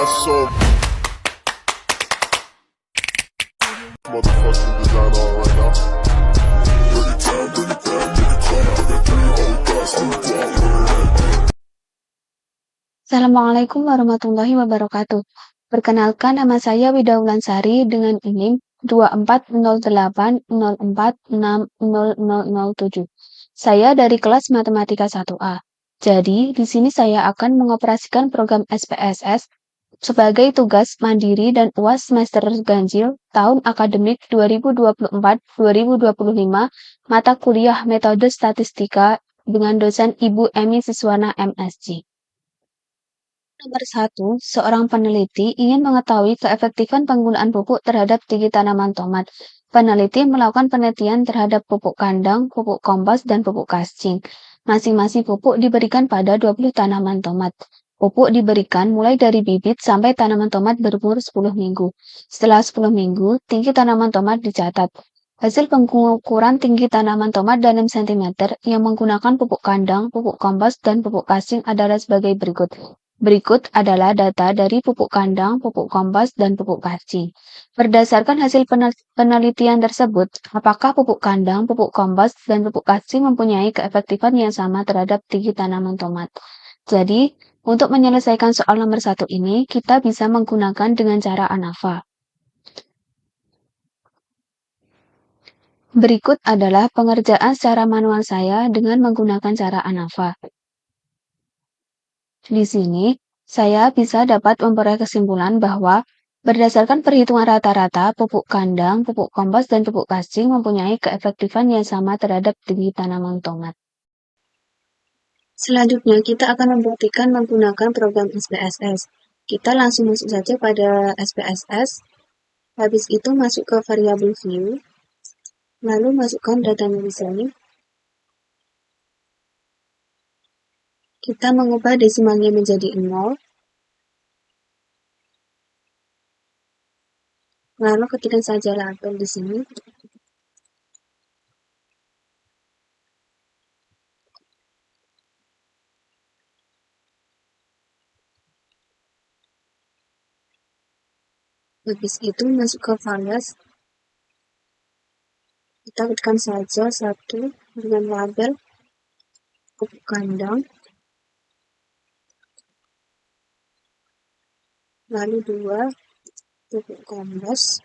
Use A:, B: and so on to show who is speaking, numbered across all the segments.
A: some motherfucking design on right now. Bring it down, bring it down, bring it down. I got 3 old thoughts to walk.
B: Assalamualaikum warahmatullahi wabarakatuh. Perkenalkan, nama saya Wida Wulansari dengan NIM 240804600007. Saya dari kelas Matematika 1A. Jadi, di sini saya akan mengoperasikan program SPSS sebagai tugas mandiri dan UAS semester ganjil tahun akademik 2024-2025 mata kuliah Metode Statistika dengan dosen Ibu Emi Siswana MSc. Nomor 1, seorang peneliti ingin mengetahui keefektifan penggunaan pupuk terhadap tinggi tanaman tomat. Peneliti melakukan penelitian terhadap pupuk kandang, pupuk kompos, dan pupuk kascing. Masing-masing pupuk diberikan pada 20 tanaman tomat. Pupuk diberikan mulai dari bibit sampai tanaman tomat berumur 10 minggu. Setelah 10 minggu, tinggi tanaman tomat dicatat. Hasil pengukuran tinggi tanaman tomat dalam cm yang menggunakan pupuk kandang, pupuk kompos, dan pupuk kascing adalah sebagai berikut. Berikut adalah data dari pupuk kandang, pupuk kompos, dan pupuk kascing. Berdasarkan hasil penelitian tersebut, apakah pupuk kandang, pupuk kompos, dan pupuk kascing mempunyai keefektifan yang sama terhadap tinggi tanaman tomat? Jadi, untuk menyelesaikan soal nomor 1 ini, kita bisa menggunakan dengan cara ANAVA. Berikut adalah pengerjaan secara manual saya dengan menggunakan cara ANAVA. Di sini, saya bisa dapat memperoleh kesimpulan bahwa berdasarkan perhitungan rata-rata, pupuk kandang, pupuk kompos, dan pupuk kascing mempunyai keefektifan yang sama terhadap tinggi tanaman tomat. Selanjutnya, kita akan membuktikan menggunakan program SPSS. Kita langsung masuk saja pada SPSS. Habis itu masuk ke variabel view, lalu masukkan datanya di sini. Kita mengubah desimalnya menjadi 0. Lalu ketikkan saja label di sini. Habis itu masuk ke values. Kita ketikkan saja 1 dengan label pupuk kandang. Lalu 2 pupuk kompos.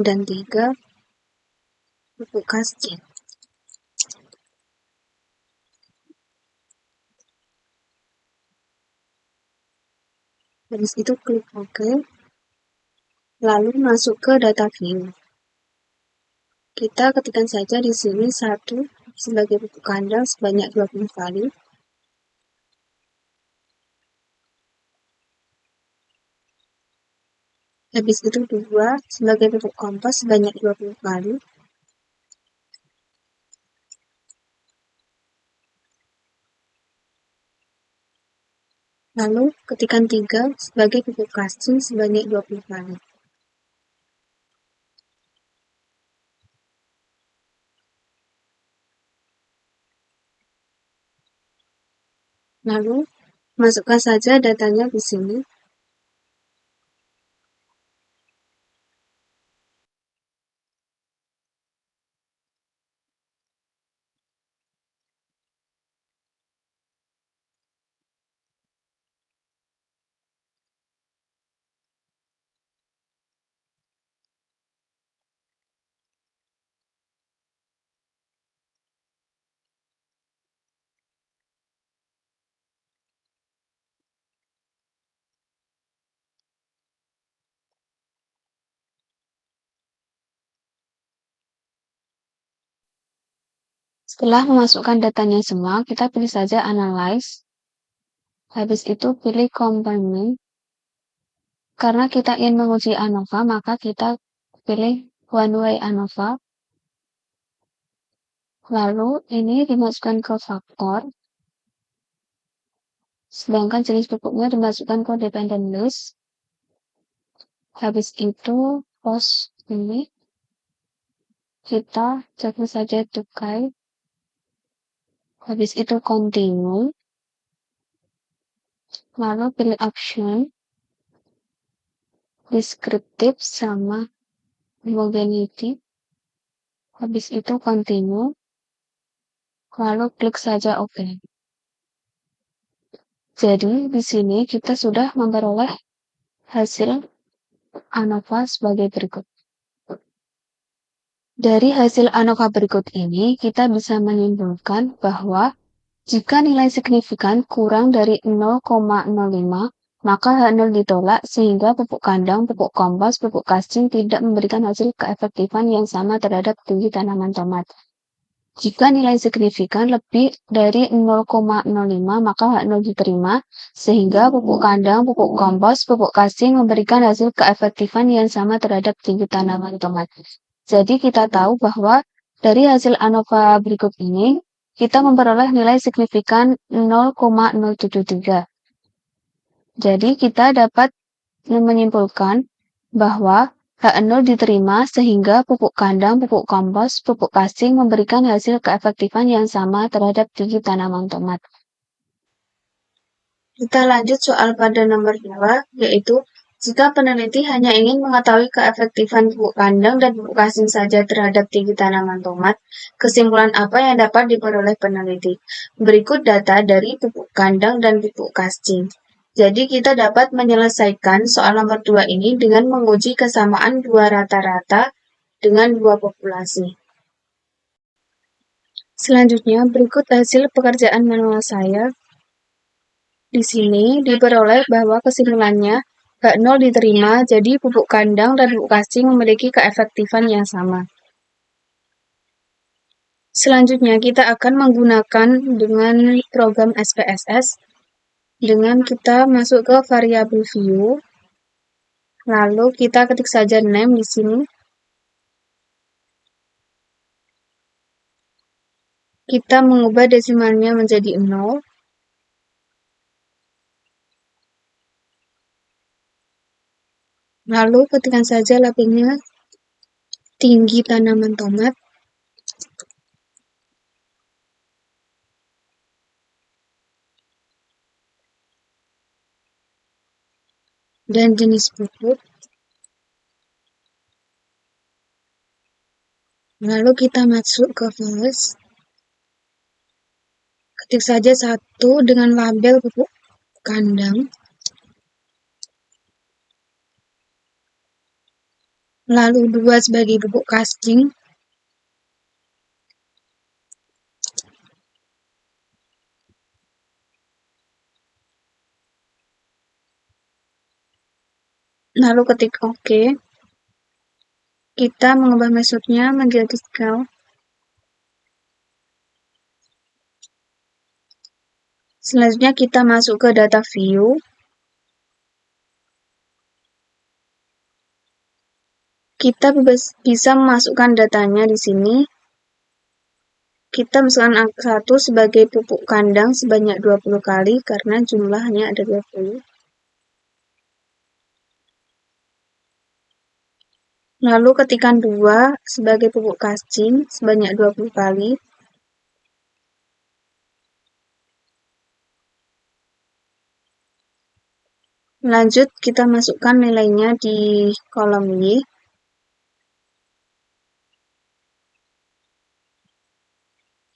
B: Dan 3 pupuk kascing. Habis itu klik OK. Lalu masuk ke data view. Kita ketikkan saja di sini 1 sebagai pupuk kandang sebanyak 20 kali. Habis itu 2 sebagai pupuk kompos sebanyak 20 kali. Lalu ketikkan 3 sebagai pupuk kascing sebanyak 20 kali. Lalu masukkan saja datanya di sini. Setelah memasukkan datanya semua, kita pilih saja Analyze. Habis itu pilih Component. Karena kita ingin menguji ANOVA, maka kita pilih One Way ANOVA. Lalu ini dimasukkan ke faktor. Sedangkan jenis pupuknya dimasukkan ke dependent list. Habis itu, post ini kita cek saja tukai. habis itu continue, lalu pilih option, descriptive sama homogeneity, habis itu continue, lalu klik saja OK. Jadi, di sini kita sudah memperoleh hasil ANOVA sebagai berikut. Dari hasil ANOVA berikut ini, kita bisa menyimpulkan bahwa jika nilai signifikan kurang dari 0,05, maka H0 ditolak sehingga pupuk kandang, pupuk kompos, pupuk kascing tidak memberikan hasil keefektifan yang sama terhadap tinggi tanaman tomat. Jika nilai signifikan lebih dari 0,05, maka H0 diterima, sehingga pupuk kandang, pupuk kompos, pupuk kascing memberikan hasil keefektifan yang sama terhadap tinggi tanaman tomat. Jadi kita tahu bahwa dari hasil ANOVA berikut ini, kita memperoleh nilai signifikan 0,073. Jadi kita dapat menyimpulkan bahwa H0 diterima sehingga pupuk kandang, pupuk kompos, pupuk kascing memberikan hasil keefektifan yang sama terhadap tinggi tanaman tomat. Kita lanjut soal pada nomor 2, yaitu jika peneliti hanya ingin mengetahui keefektifan pupuk kandang dan pupuk kascing saja terhadap tinggi tanaman tomat, kesimpulan apa yang dapat diperoleh peneliti? Berikut data dari pupuk kandang dan pupuk kascing. Jadi kita dapat menyelesaikan soal nomor 2 ini dengan menguji kesamaan dua rata-rata dengan dua populasi. Selanjutnya, berikut hasil pekerjaan manual saya. Di sini diperoleh bahwa kesimpulannya H0 diterima, jadi pupuk kandang dan pupuk kascing memiliki keefektifan yang sama. Selanjutnya, kita akan menggunakan dengan program SPSS dengan kita masuk ke variabel view, lalu kita ketik saja name di sini. Kita mengubah desimalnya menjadi 0. Lalu ketikkan saja labelnya tinggi tanaman tomat. Dan jenis pupuk. Lalu kita masuk ke files. Ketik saja 1 dengan label pupuk kandang. Lalu 2 sebagai pupuk kascing. Lalu ketik OK. Kita mengubah metodenya menjadi scale. Selanjutnya kita masuk ke data view. Kita bisa memasukkan datanya di sini. Kita masukkan angka 1 sebagai pupuk kandang sebanyak 20 kali karena jumlahnya ada 20. Lalu ketikkan 2 sebagai pupuk kascing sebanyak 20 kali. Lanjut, kita masukkan nilainya di kolom Y.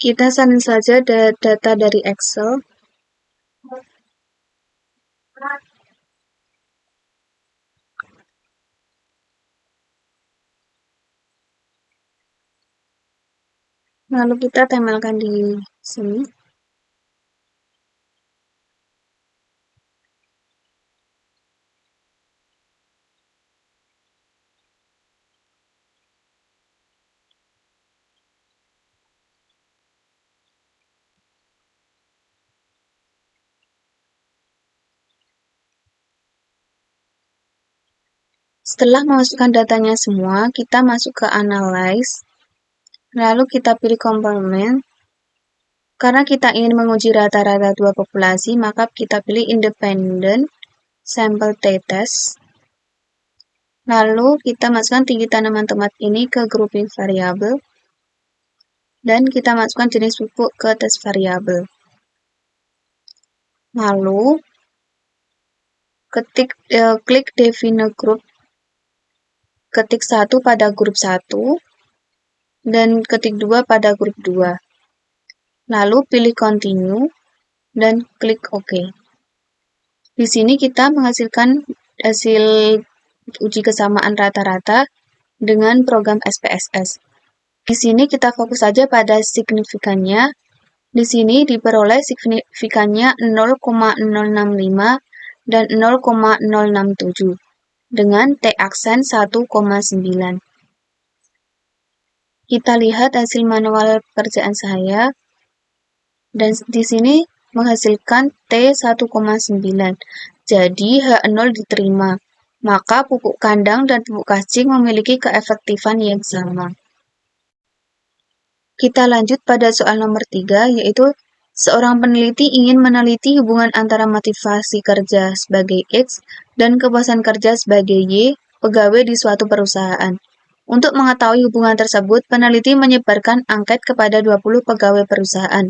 B: Kita salin saja data dari Excel. Lalu kita tempelkan di sini. Setelah memasukkan datanya semua, kita masuk ke Analyze. Lalu kita pilih komponen. Karena kita ingin menguji rata-rata dua populasi, maka kita pilih Independent Sample T-Test. Lalu kita masukkan tinggi tanaman tomat ini ke grouping variabel. Dan kita masukkan jenis pupuk ke tes variabel. Lalu, klik define group, ketik 1 pada grup 1, dan ketik 2 pada grup 2. Lalu pilih continue, dan klik OK. Di sini kita menghasilkan hasil uji kesamaan rata-rata dengan program SPSS. Di sini kita fokus saja pada signifikannya. Di sini diperoleh signifikannya 0,065 dan 0,067 dengan T aksen 1,9. Kita lihat hasil manual pekerjaan saya, dan di sini menghasilkan T 1,9. Jadi H0 diterima. Maka pupuk kandang dan pupuk cacing memiliki keefektifan yang sama. Kita lanjut pada soal nomor 3, yaitu seorang peneliti ingin meneliti hubungan antara motivasi kerja sebagai X dan kepuasan kerja sebagai Y, pegawai di suatu perusahaan. Untuk mengetahui hubungan tersebut, peneliti menyebarkan angket kepada 20 pegawai perusahaan.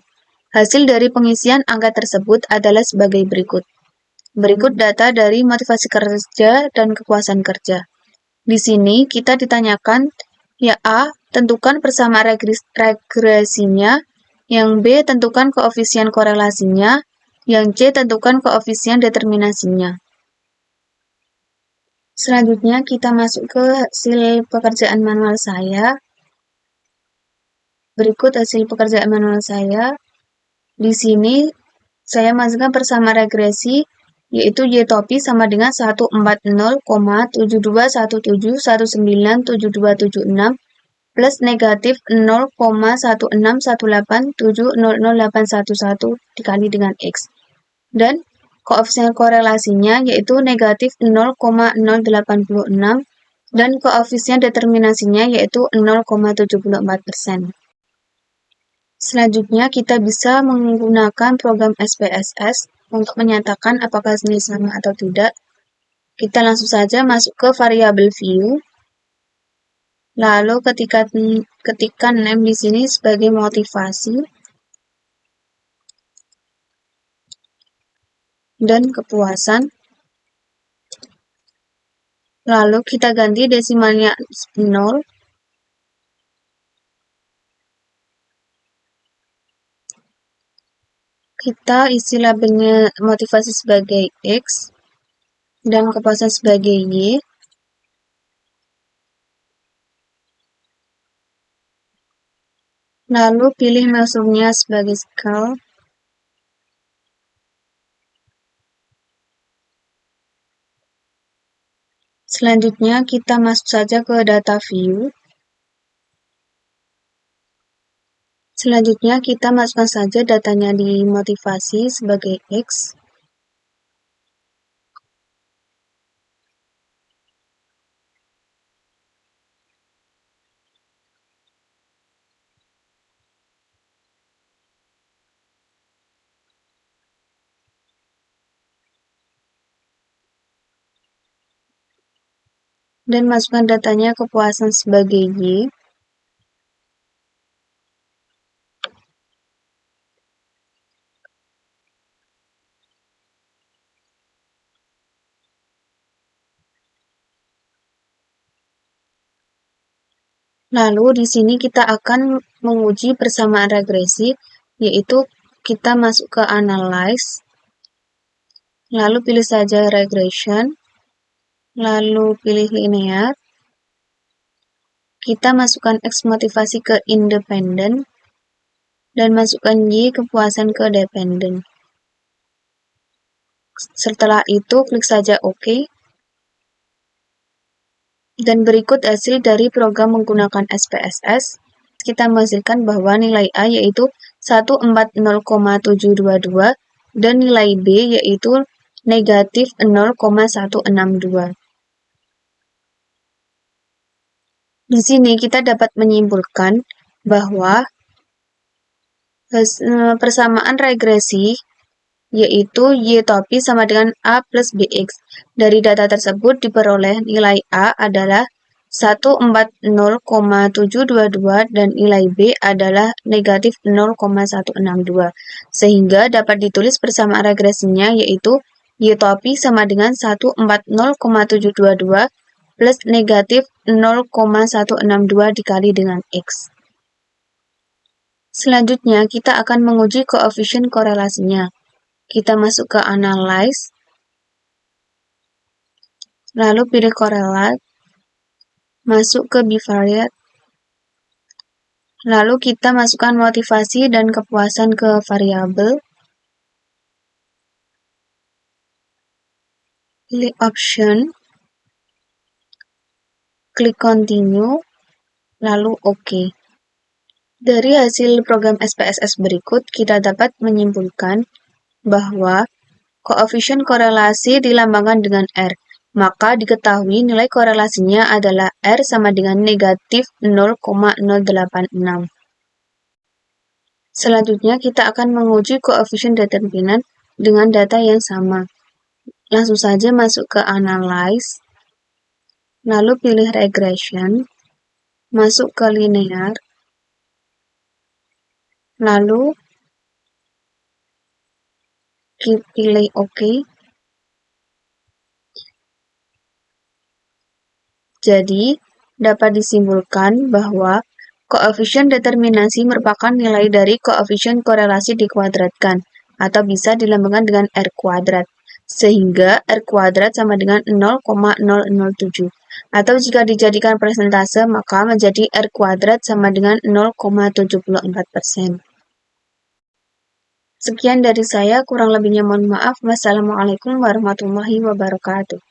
B: Hasil dari pengisian angket tersebut adalah sebagai berikut. Berikut data dari motivasi kerja dan kepuasan kerja. Di sini kita ditanyakan, ya A, tentukan persamaan regresinya, yang B, tentukan koefisien korelasinya, yang C, tentukan koefisien determinasinya. Selanjutnya kita masuk ke hasil pekerjaan manual saya. Berikut hasil pekerjaan manual saya. Di sini saya masukkan persamaan regresi, yaitu Y topi sama dengan 140,7217197276 plus negatif 0,16187008111 dikali dengan X. Dan koefisien korelasinya yaitu negatif 0,086 dan koefisien determinasinya yaitu 0,74%. Selanjutnya kita bisa menggunakan program SPSS untuk menyatakan apakah ini sama atau tidak. Kita langsung saja masuk ke variabel view. Lalu ketikkan name di sini sebagai motivasi dan kepuasan. Lalu kita ganti desimalnya 0. Kita isi labelnya motivasi sebagai X dan kepuasan sebagai Y. Lalu pilih measure-nya sebagai scale. Selanjutnya kita masuk saja ke data view. Selanjutnya kita masukkan saja datanya di motivasi sebagai X. Dan masukkan datanya kepuasan sebagai Y. Lalu di sini kita akan menguji persamaan regresi, yaitu kita masuk ke analyze, lalu pilih saja regression, lalu pilih linear. Kita masukkan X motivasi ke independen, dan masukkan Y kepuasan ke dependen. Setelah itu klik saja OK. Dan berikut hasil dari program menggunakan SPSS. Kita menghasilkan bahwa nilai A yaitu 140,722 dan nilai B yaitu negatif 0,162. Di sini kita dapat menyimpulkan bahwa persamaan regresi yaitu Y topi sama dengan A plus BX. Dari data tersebut diperoleh nilai A adalah 140,722 dan nilai B adalah negatif 0,162, sehingga dapat ditulis persamaan regresinya yaitu Y topi sama dengan 140,722 plus negatif 0,162 dikali dengan X. Selanjutnya, kita akan menguji koefisien korelasinya. Kita masuk ke Analyze, lalu pilih Correlate, masuk ke Bivariate, lalu kita masukkan motivasi dan kepuasan ke variabel, pilih Option, klik Continue, lalu OK. Dari hasil program SPSS berikut, kita dapat menyimpulkan bahwa koefisien korelasi dilambangkan dengan R, maka diketahui nilai korelasinya adalah R sama dengan negatif 0,086. Selanjutnya, kita akan menguji koefisien determinan dengan data yang sama. Langsung saja masuk ke Analyze, lalu pilih Regression, masuk ke Linear, lalu pilih OK. Jadi, dapat disimpulkan bahwa koefisien determinasi merupakan nilai dari koefisien korelasi dikuadratkan, atau bisa dilambangkan dengan R kuadrat, sehingga R kuadrat sama dengan 0,007. Atau jika dijadikan persentase, maka menjadi R kuadrat sama dengan 0,74%. Sekian dari saya, kurang lebihnya mohon maaf. Wassalamualaikum warahmatullahi wabarakatuh.